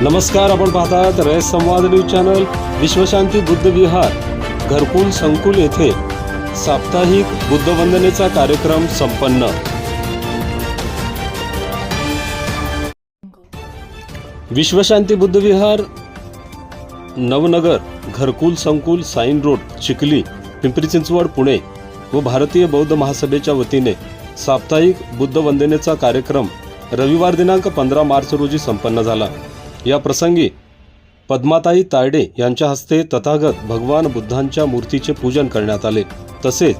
नमस्कार, आपण पाहतात रयत संवाद न्यूज चॅनल. विश्वशांती बुद्ध विहार घरकुल संकुल येथे साप्ताहिक बुद्ध वंदनेचा कार्यक्रम संपन्न. विश्वशांती बुद्ध विहार नवनगर घरकुल संकुल साइन रोड चिखली पिंपरी चिंचवड पुणे व भारतीय बौद्ध महासभेच्या वतीने साप्ताहिक बुद्ध वंदनेचा कार्यक्रम रविवार दिनांक 15 मार्च रोजी संपन्न झाला. या प्रसंगी पद्माताई तायडे यांच्या हस्ते तथागत भगवान बुद्धांच्या मूर्तीचे पूजन करण्यात आले. तसेच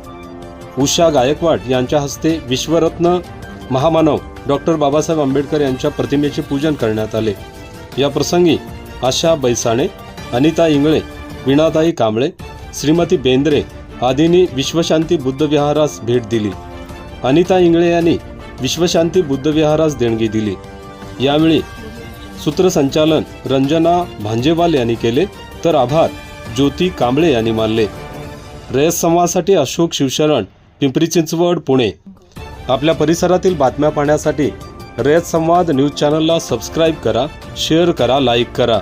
उषा गायकवाड यांच्या हस्ते विश्वरत्न महामानव डॉक्टर बाबासाहेब आंबेडकर यांच्या प्रतिमेचे पूजन करण्यात आले. या प्रसंगी आशा बैसाणे, अनिता इंगळे, वीणाताई कांबळे, श्रीमती बेंद्रे आदींनी विश्वशांती बुद्ध विहारास भेट दिली. अनिता इंगळे यांनी विश्वशांती बुद्ध विहारास देणगी दिली. यावेळी सूत्रसंचालन रंजना भांजेवाल यांनी केले, तर आभार ज्योती कांबळे यांनी मानले. रयत संवादसाठी अशोक शिवशरण, पिंपरी चिंचवड पुणे. आपल्या परिसरातील बातम्या पाहण्यासाठी रयत संवाद न्यूज चॅनलला सबस्क्राईब करा, शेअर करा, लाईक करा.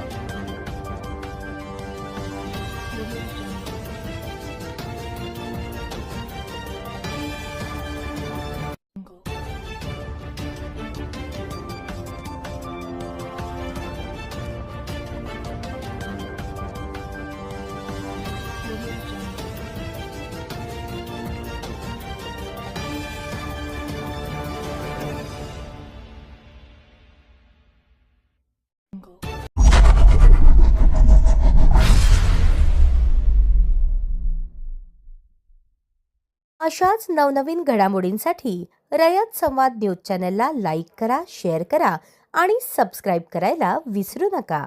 अशाच नवनवीन घडामोडींसाठी रयत संवाद न्यूज चॅनलला लाईक करा, शेअर करा आणि सबस्क्राईब करायला विसरू नका.